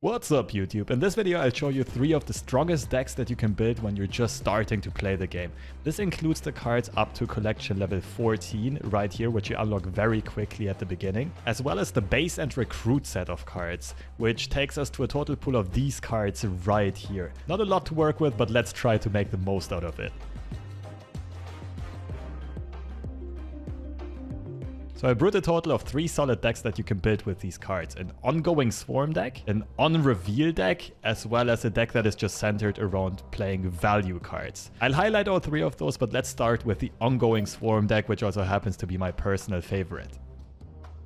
What's up YouTube? In this video I'll show you 3 of the strongest decks that you can build when you're just starting to play the game. This includes the cards up to collection level 14 right here, which you unlock very quickly at the beginning, as well as the base and recruit set of cards, which takes us to a total pool of these cards right here. Not a lot to work with, but let's try to make the most out of it. So I brewed a total of 3 solid decks that you can build with these cards. An ongoing swarm deck, an on-reveal deck, as well as a deck that is just centered around playing value cards. I'll highlight all 3 of those, but let's start with the ongoing swarm deck, which also happens to be my personal favorite.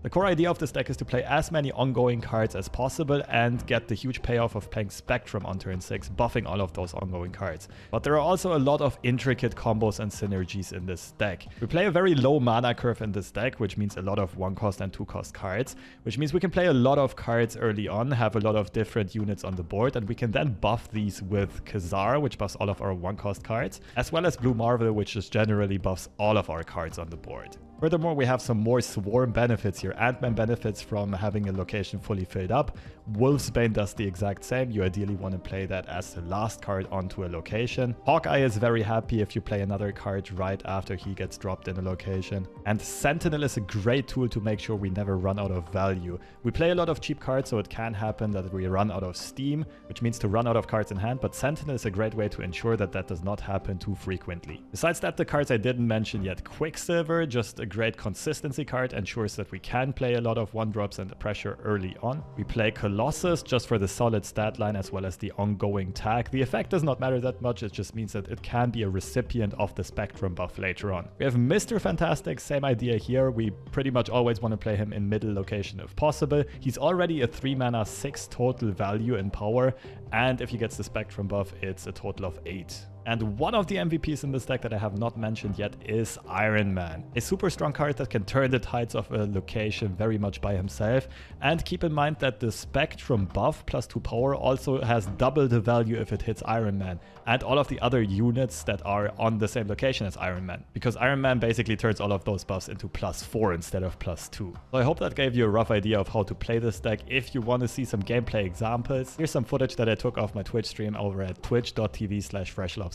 The core idea of this deck is to play as many ongoing cards as possible and get the huge payoff of playing Spectrum on turn 6, buffing all of those ongoing cards. But there are also a lot of intricate combos and synergies in this deck. We play a very low mana curve in this deck, which means a lot of 1-cost and 2-cost cards, which means we can play a lot of cards early on, have a lot of different units on the board, and we can then buff these with Khazar, which buffs all of our 1-cost cards, as well as Blue Marvel, which just generally buffs all of our cards on the board. Furthermore, we have some more swarm benefits here. Ant-Man benefits from having a location fully filled up. Wolfsbane does the exact same. You ideally want to play that as the last card onto a location. Hawkeye is very happy if you play another card right after he gets dropped in a location. And Sentinel is a great tool to make sure we never run out of value. We play a lot of cheap cards, so it can happen that we run out of steam, which means to run out of cards in hand, but Sentinel is a great way to ensure that that does not happen too frequently. Besides that, the cards I didn't mention yet. Quicksilver, just a great consistency card, ensures that we can play a lot of 1-drops and pressure early on. We play Colossus just for the solid stat line as well as the ongoing tag. The effect does not matter that much, it just means that it can be a recipient of the Spectrum buff later on. We have Mr. Fantastic, same idea here. We pretty much always want to play him in middle location if possible. He's already a 3 mana 6 total value in power, and if he gets the Spectrum buff, it's a total of 8. And one of the MVPs in this deck that I have not mentioned yet is Iron Man. A super strong card that can turn the tides of a location very much by himself. And keep in mind that the Spectrum buff plus 2 power also has double the value if it hits Iron Man. And all of the other units that are on the same location as Iron Man. Because Iron Man basically turns all of those buffs into +4 instead of +2. So I hope that gave you a rough idea of how to play this deck. If you want to see some gameplay examples, here's some footage that I took off my Twitch stream over at twitch.tv/FreshLobster.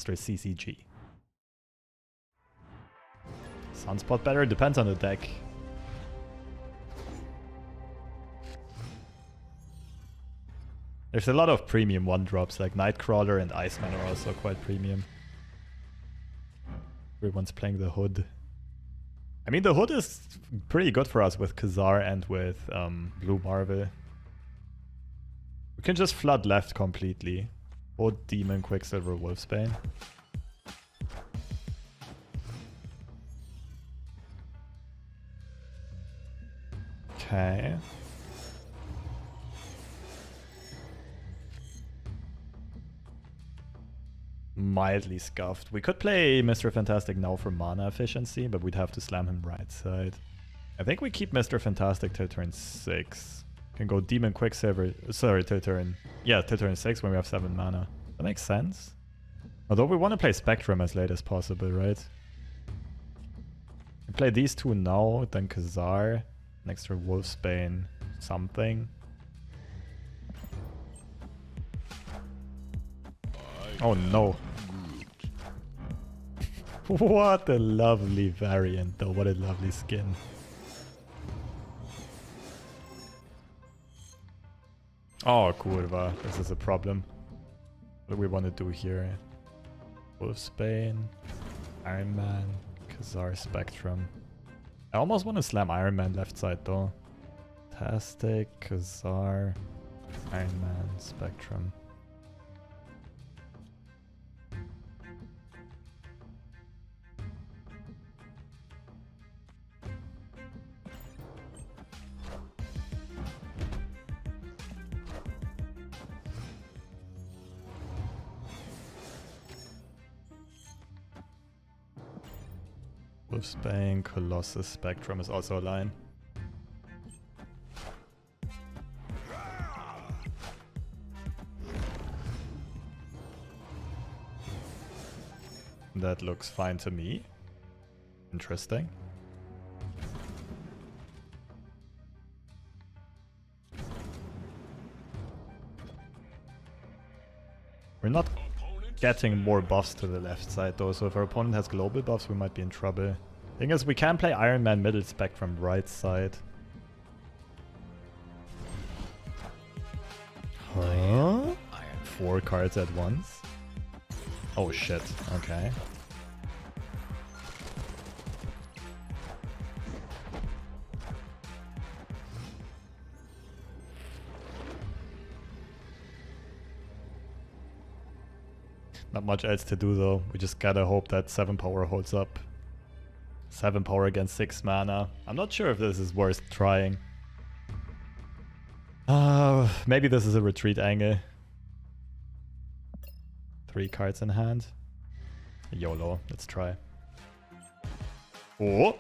Sunspot better? Depends on the deck. There's a lot of premium 1-drops, like Nightcrawler and Iceman are also quite premium. Everyone's playing the Hood. I mean, the Hood is pretty good for us with Khazar and with Blue Marvel. We can just flood left completely. Hood, Demon, Quicksilver, Wolfsbane. Okay. Mildly scuffed. We could play Mr. Fantastic now for mana efficiency, but we'd have to slam him right side. I think we keep Mr. Fantastic till turn 6. Can go Demon, Quicksilver. Sorry, till turn. Yeah, till turn 6 when we have 7 mana. That makes sense. Although we want to play Spectrum as late as possible, right? We play these 2 now, then Khazar. Next to Wolfsbane, something. Oh no. What a lovely variant though, what a lovely skin. Oh, kurva, this is a problem. What do we want to do here? Wolfsbane, Iron Man, Khazar, Spectrum. I almost want to slam Iron Man left side though. Fantastic, Khazar, Iron Man, Spectrum. Wolfsbane, Colossus, Spectrum is also a line. That looks fine to me. Interesting. We're not getting more buffs to the left side though, so if our opponent has global buffs, we might be in trouble. Thing is, we can play Iron Man middle spectrum right side. Huh? 4 cards at once? Oh shit, okay. Not much else to do though. We just gotta hope that 7 power holds up. 7 power against 6 mana. I'm not sure if this is worth trying. Maybe this is a retreat angle. 3 cards in hand. YOLO, let's try. Oh!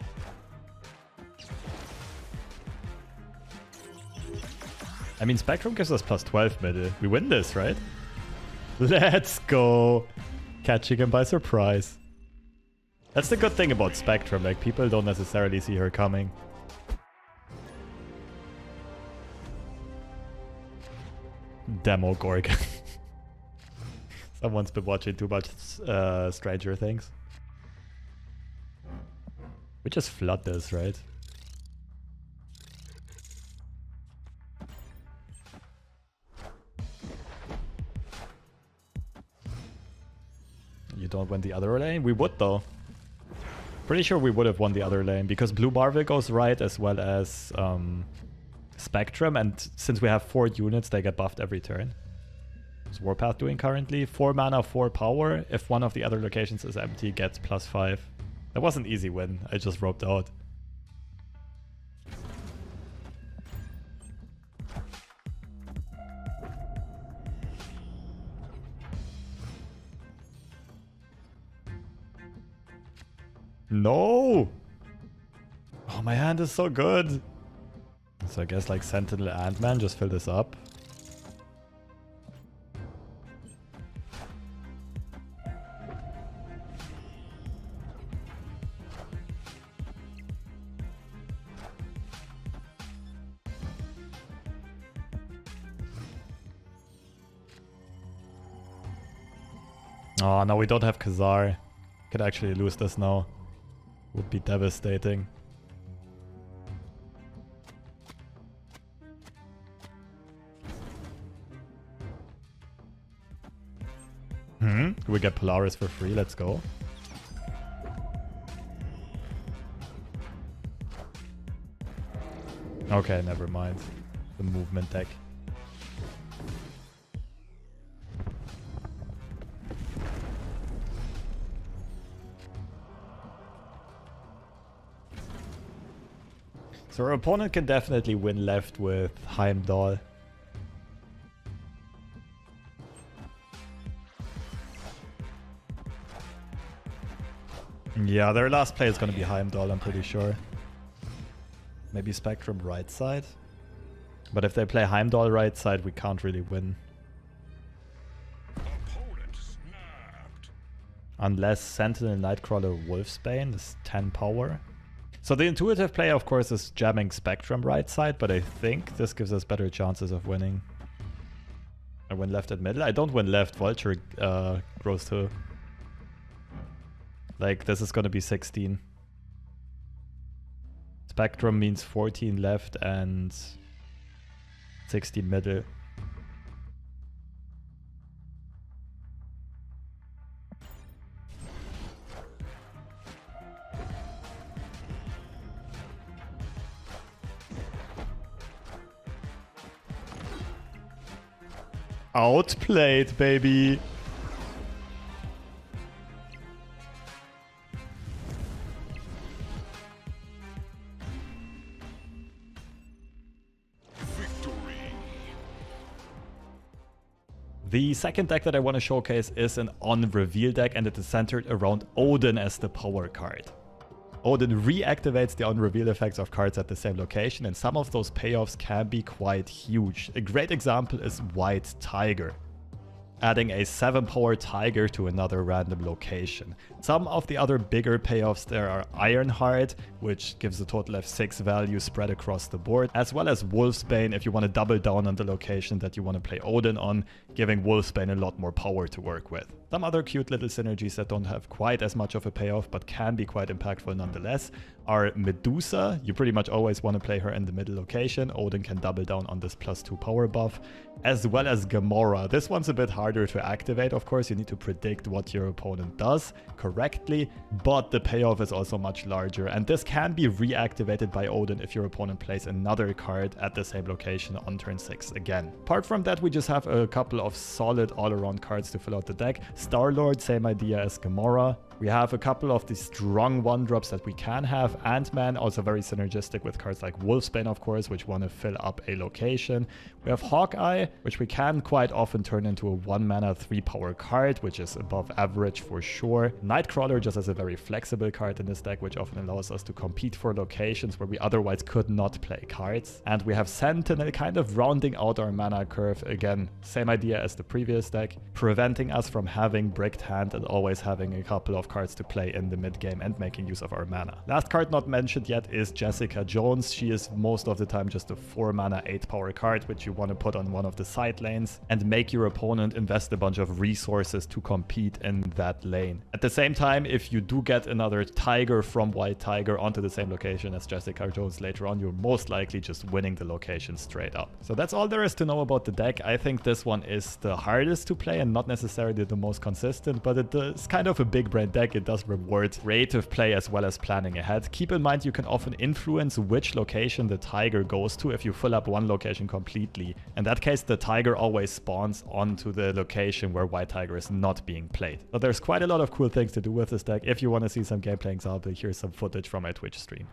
I mean, Spectrum gives us plus 12 middle. We win this, right? Let's go! Catching him by surprise. That's the good thing about Spectrum, like people don't necessarily see her coming. Demo Gorgon. Someone's been watching too much Stranger Things. We just flood this, right? You don't win the other lane? We would though. Pretty sure we would have won the other lane because Blue Marvel goes right as well as Spectrum, and since we have 4 units, they get buffed every turn. What's Warpath doing currently? 4 mana, 4 power. If one of the other locations is empty, gets plus 5. That was an easy win. I just roped out. No! Oh, my hand is so good. So I guess like Sentinel Ant-Man, just fill this up. Oh, no, we don't have Khazar. Could actually lose this now. Would be devastating. We get Polaris for free, let's go. Okay, never mind. The movement deck. So our opponent can definitely win left with Heimdall. Yeah, their last play is going to be Heimdall, I'm pretty sure. Maybe Spectrum right side. But if they play Heimdall right side, we can't really win. Unless Sentinel, Nightcrawler, Wolfsbane is 10 power. So the intuitive play, of course, is jamming Spectrum right side, but I think this gives us better chances of winning. I win left at middle. I don't win left. Vulture grows to... Like, this is going to be 16. Spectrum means 14 left and 16 middle. Outplayed, baby. The second deck that I want to showcase is an on-reveal deck, and it is centered around Odin as the power card. Odin reactivates the on-reveal effects of cards at the same location, and some of those payoffs can be quite huge. A great example is White Tiger. adding a 7-power tiger to another random location. Some of the other bigger payoffs there are Ironheart, which gives a total of 6 value spread across the board, as well as Wolfsbane if you want to double down on the location that you want to play Odin on, giving Wolfsbane a lot more power to work with. Some other cute little synergies that don't have quite as much of a payoff but can be quite impactful nonetheless are Medusa. You pretty much always want to play her in the middle location. Odin can double down on this +2 power buff, as well as Gamora. This one's a bit harder to activate, of course. You need to predict what your opponent does correctly, but the payoff is also much larger, and this can be reactivated by Odin if your opponent plays another card at the same location on turn 6 again. Apart from that, we just have a couple of solid all-around cards to fill out the deck. Star-Lord, same idea as Gamora. We have a couple of the strong 1-drops that we can have. Ant-Man, also very synergistic with cards like Wolfsbane, of course, which want to fill up a location. We have Hawkeye, which we can quite often turn into a 1-mana 3-power card, which is above average for sure. Nightcrawler just as a very flexible card in this deck, which often allows us to compete for locations where we otherwise could not play cards. And we have Sentinel kind of rounding out our mana curve. Again, same idea as the previous deck, preventing us from having bricked hand and always having a couple of cards to play in the mid game and making use of our mana. Last card not mentioned yet is Jessica Jones. She is most of the time just a 4-mana 8-power card, which you want to put on one of the side lanes and make your opponent invest a bunch of resources to compete in that lane. At the same time, if you do get another Tiger from White Tiger onto the same location as Jessica Jones later on, you're most likely just winning the location straight up. So that's all there is to know about the deck. I think this one is the hardest to play and not necessarily the most consistent, but it's kind of a big brain deck. It does reward creative play as well as planning ahead. Keep in mind you can often influence which location the Tiger goes to if you fill up one location completely. In that case, the Tiger always spawns onto the location where White Tiger is not being played. So there's quite a lot of cool things to do with this deck. If you want to see some gameplay example, here's some footage from my Twitch stream.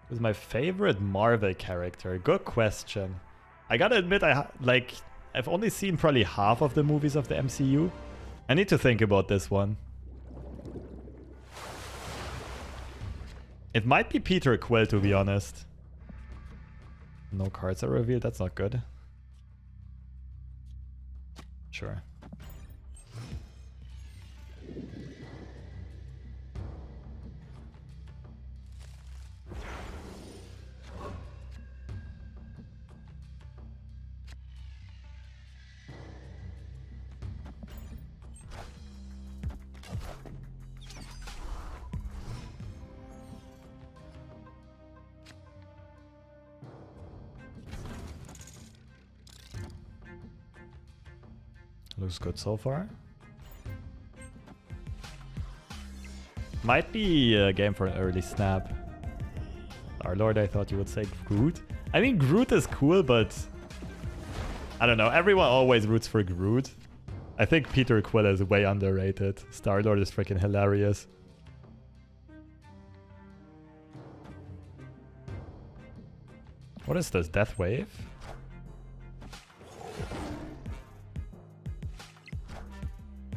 Who's my favorite Marvel character? Good question. I gotta admit, I've only seen probably half of the movies of the MCU. I need to think about this one. It might be Peter Quill, to be honest. No cards are revealed, that's not good. Sure. Looks good so far. Might be a game for an early snap. Our Lord, I thought you would say Groot. I mean, Groot is cool, but I don't know. Everyone always roots for Groot. I think Peter Quill is way underrated. Star-Lord is freaking hilarious. What is this? Death Wave?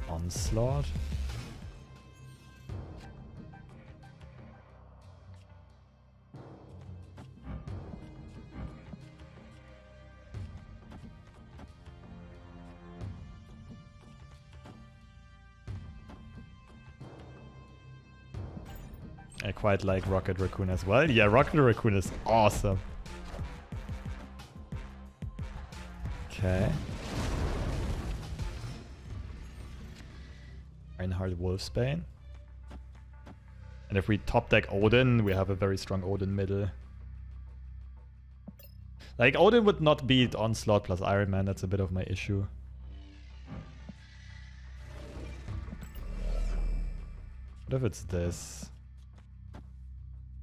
Onslaught? I quite like Rocket Raccoon as well. Yeah, Rocket Raccoon is awesome. Okay. Reinhardt Wolfsbane. And if we top deck Odin, we have a very strong Odin middle. Like, Odin would not beat Onslaught plus Iron Man, that's a bit of my issue. What if it's this?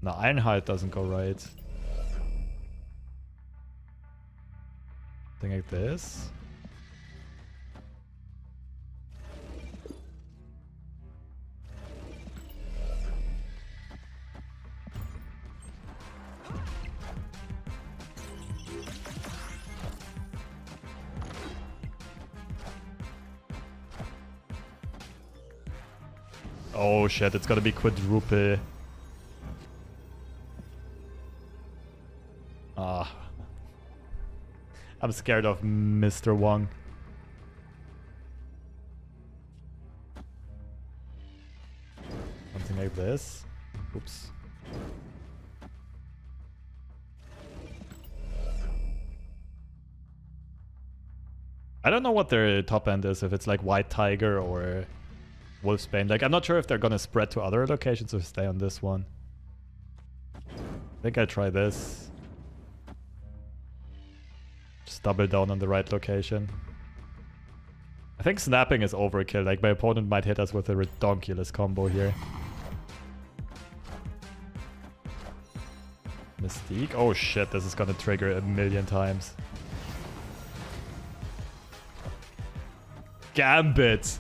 No, Ironheart doesn't go right. Thing like this. Oh shit, it's gotta be quadruple. I'm scared of Mr. Wong. maybe this. Oops. I don't know what their top end is, if it's like White Tiger or Wolfsbane. Like, I'm not sure if they're gonna spread to other locations or stay on this one. I think I'll try this. Just double down on the right location. I think snapping is overkill. Like, my opponent might hit us with a redonkulous combo here. Mystique? Oh shit, this is gonna trigger a million times. Gambit!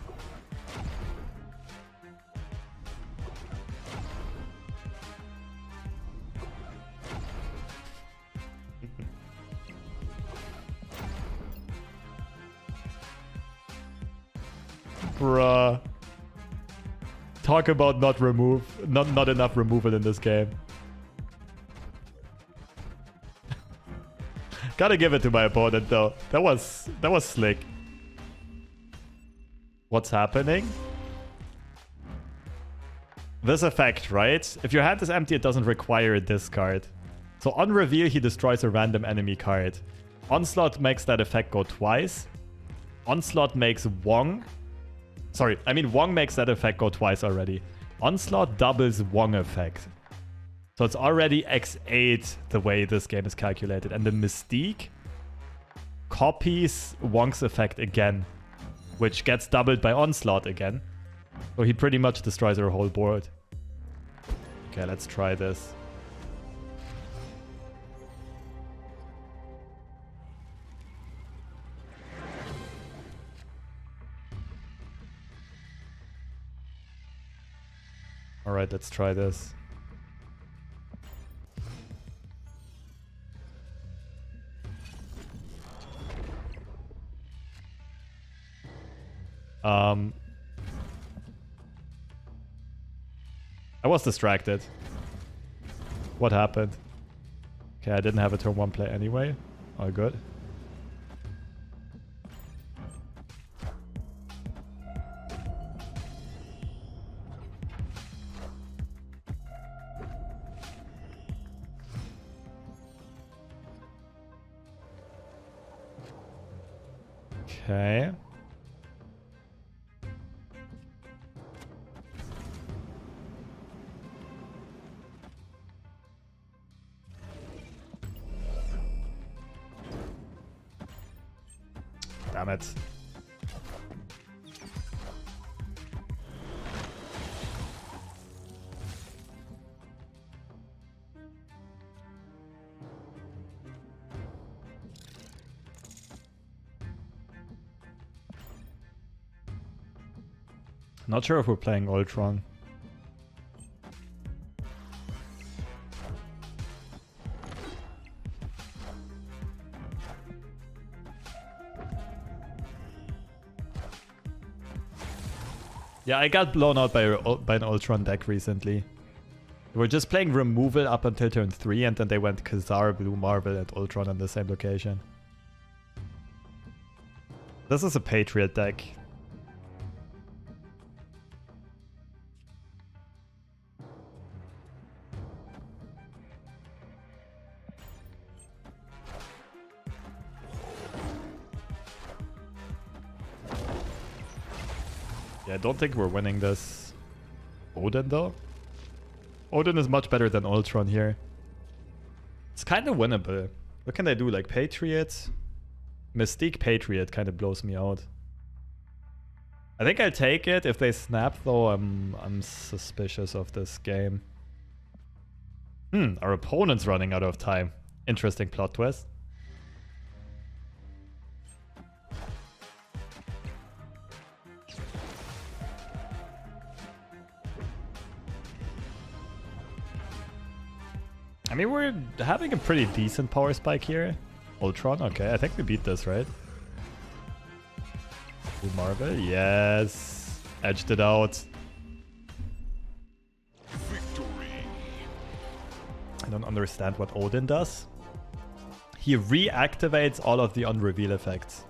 Bruh. Talk about not enough removal in this game. Gotta give it to my opponent though. That was slick. What's happening? This effect, right? If your hand is empty, it doesn't require a discard. So on reveal, he destroys a random enemy card. Onslaught makes that effect go twice. Onslaught makes Wong. Sorry, I mean Wong makes that effect go twice already. Onslaught doubles Wong effect. So it's already x8 the way this game is calculated. And the Mystique copies Wong's effect again, which gets doubled by Onslaught again. So he pretty much destroys our whole board. Okay, let's try this. Alright, let's try this. I was distracted. What happened? Okay, I didn't have a turn 1 play anyway. All good. Okay. Damn it. Not sure if we're playing Ultron. Yeah, I got blown out by an Ultron deck recently. We were just playing removal up until turn 3, and then they went Khazar, Blue Marvel, and Ultron on the same location. This is a Patriot deck. Yeah, I don't think we're winning this. Odin, though? Odin is much better than Ultron here. It's kind of winnable. What can they do? Like Patriot? Mystique Patriot kind of blows me out. I think I'll take it. If they snap, though, I'm suspicious of this game. Our opponent's running out of time. Interesting plot twist. I mean, we're having a pretty decent power spike here. Ultron, okay, I think we beat this, right? Blue Marvel, yes. Edged it out. Victory. I don't understand what Odin does. He reactivates all of the on-reveal effects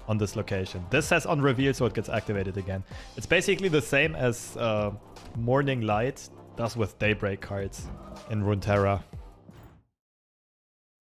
on this location. This has on-reveal, so it gets activated again. It's basically the same as Morning Light does with Daybreak cards in Runeterra.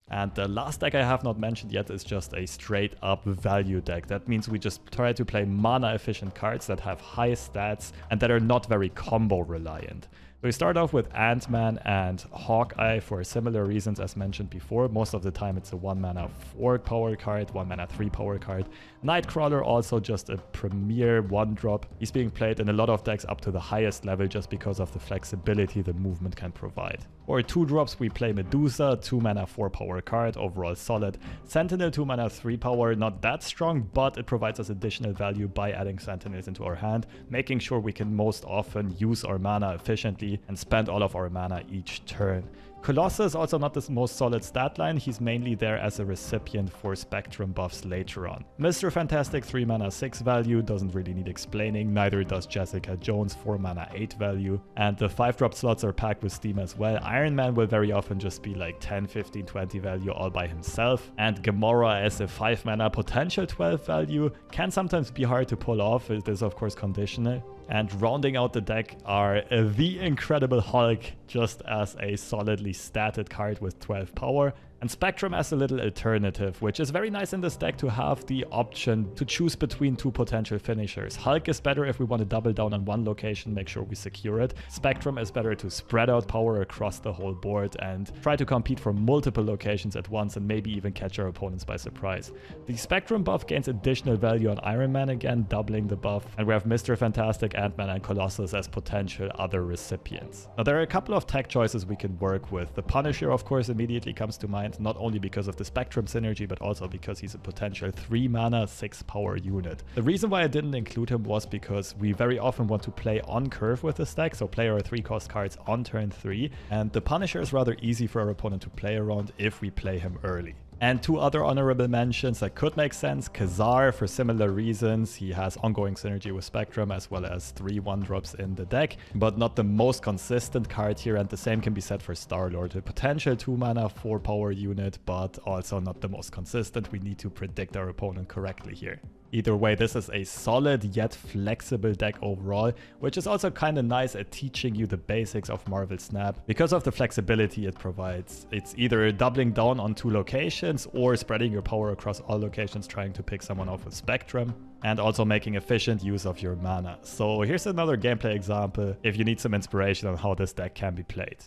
And the last deck I have not mentioned yet is just a straight up value deck. That means we just try to play mana efficient cards that have high stats and that are not very combo reliant. So we start off with Ant-Man and Hawkeye for similar reasons as mentioned before. Most of the time it's a 1 mana 4 power card, 1 mana 3 power card. Nightcrawler also just a premier 1-drop. He's being played in a lot of decks up to the highest level just because of the flexibility the movement can provide. For 2-drops we play Medusa, 2 mana 4 power card, overall solid. Sentinel 2 mana 3 power, not that strong, but it provides us additional value by adding Sentinels into our hand, making sure we can most often use our mana efficiently and spend all of our mana each turn. Colossus also not the most solid stat line, he's mainly there as a recipient for Spectrum buffs later on. Mr. Fantastic 3 mana 6 value, doesn't really need explaining, neither does Jessica Jones 4 mana 8 value, and the 5-drop slots are packed with steam as well. Iron Man will very often just be like 10, 15, 20 value all by himself, and Gamora as a 5 mana potential 12 value can sometimes be hard to pull off, it is of course conditional. And rounding out the deck are the Incredible Hulk, just as a solidly statted card with 12 power, and Spectrum as a little alternative, which is very nice in this deck to have the option to choose between 2 potential finishers. Hulk is better if we want to double down on one location, make sure we secure it. Spectrum is better to spread out power across the whole board and try to compete for multiple locations at once and maybe even catch our opponents by surprise. The Spectrum buff gains additional value on Iron Man again, doubling the buff, and we have Mr. Fantastic, Ant-Man and Colossus as potential other recipients. Now there are a couple of tech choices we can work with. The Punisher of course immediately comes to mind, not only because of the Spectrum synergy, but also because he's a potential 3 mana 6 power unit. The reason why I didn't include him was because we very often want to play on curve with this deck, so play our 3-cost cards on turn 3, and the Punisher is rather easy for our opponent to play around if we play him early. And 2 other honorable mentions that could make sense. Khazar for similar reasons. He has ongoing synergy with Spectrum as well as 3 1-drops in the deck, but not the most consistent card here, and the same can be said for Star-Lord. A potential 2 mana 4 power unit, but also not the most consistent. We need to predict our opponent correctly here. Either way, this is a solid yet flexible deck overall, which is also kind of nice at teaching you the basics of Marvel Snap. Because of the flexibility it provides, it's either doubling down on 2 locations or spreading your power across all locations, trying to pick someone off with Spectrum, and also making efficient use of your mana. So here's another gameplay example if you need some inspiration on how this deck can be played.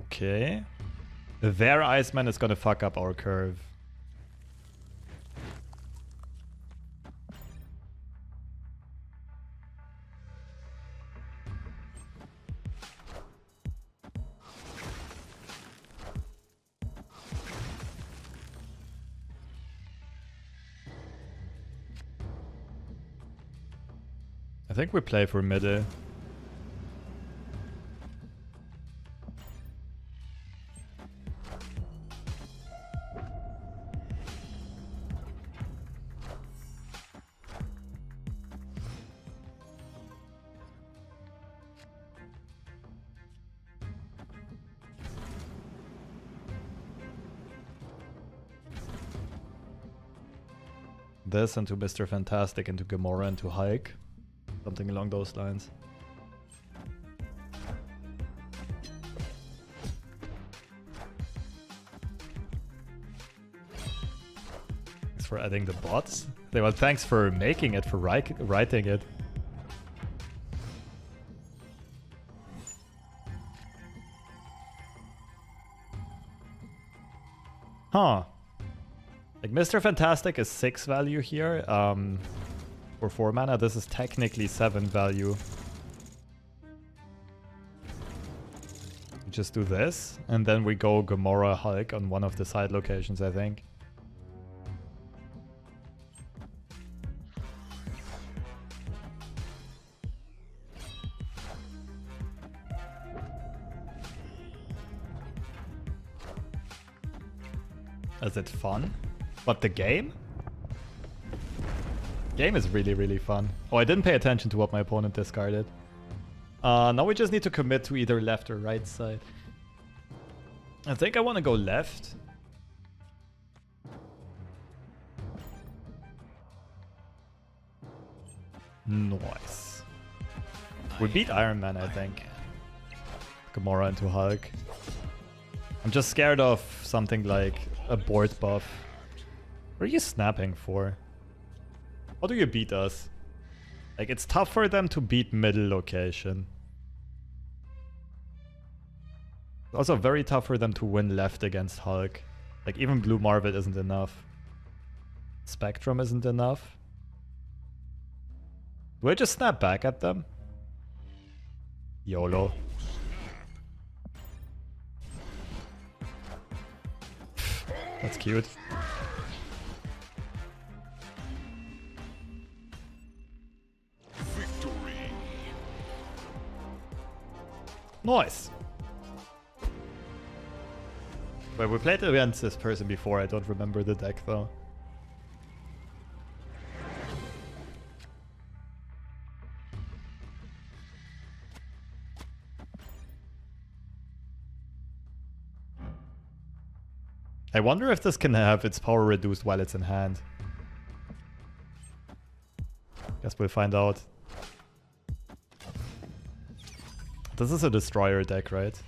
Okay. Their Iceman is gonna fuck up our curve. I think we play for middle. This into Mr. Fantastic, into Gamora, into Hulk. Something along those lines. Thanks for adding the bots. Well, thanks for making it, for writing it. Huh. Like, Mr. Fantastic is 6 value here, for 4 mana. This is technically 7 value. We just do this, and then we go Gamora Hulk on one of the side locations, I think. Is it fun? What, the game? Game is really, really fun. Oh, I didn't pay attention to what my opponent discarded. Now we just need to commit to either left or right side. I think I want to go left. Nice. We beat Iron Man, I think. Gamora into Hulk. I'm just scared of something like a board buff. What are you snapping for? How do you beat us? Like, it's tough for them to beat middle location. It's also very tough for them to win left against Hulk. Like, even Blue Marvel isn't enough. Spectrum isn't enough. Do I just snap back at them? YOLO. That's cute. Victory. Nice. Wait, we played against this person before. I don't remember the deck though. I wonder if this can have its power reduced while it's in hand. Guess we'll find out. This is a destroyer deck, right?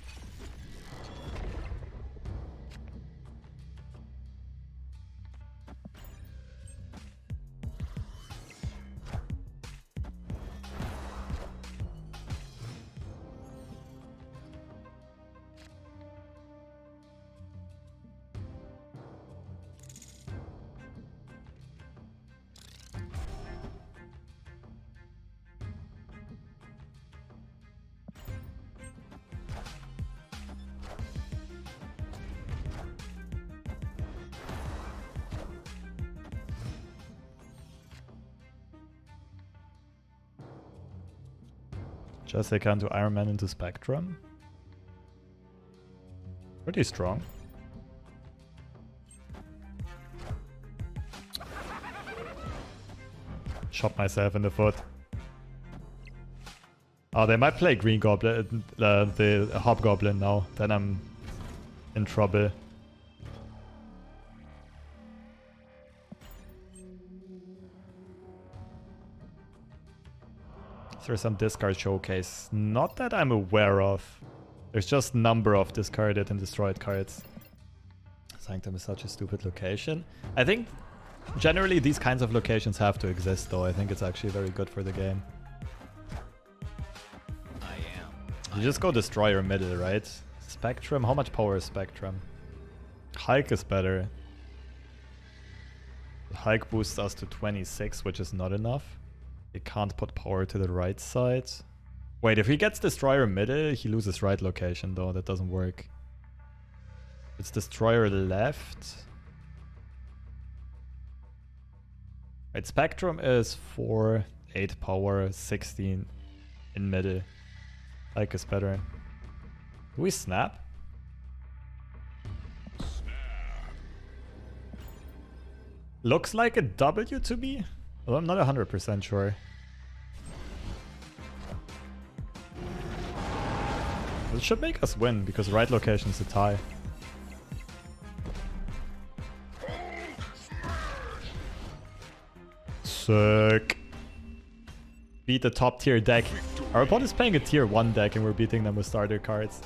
Just they can do Iron Man into Spectrum. Pretty strong. Shot myself in the foot. Oh, they might play Green Goblin, the Hobgoblin now. Then I'm in trouble. Is there some discard showcase? Not that I'm aware of. There's just number of discarded and destroyed cards. Sanctum is such a stupid location. I think generally these kinds of locations have to exist though. I think it's actually very good for the game. You just go Destroyer middle, right? Spectrum, how much power is Spectrum? Hulk is better. Hulk boosts us to 26, which is not enough. It can't put power to the right side. Wait, if he gets Destroyer middle, he loses right location though. That doesn't work. It's Destroyer left. Right, Spectrum is 4, 8 power, 16 in middle. Like is better. Do we snap? Looks like a W to me. Well, I'm not 100% sure. This should make us win because right location is a tie. Sick. Beat the top tier deck. Our opponent is playing a tier 1 deck and we're beating them with starter cards.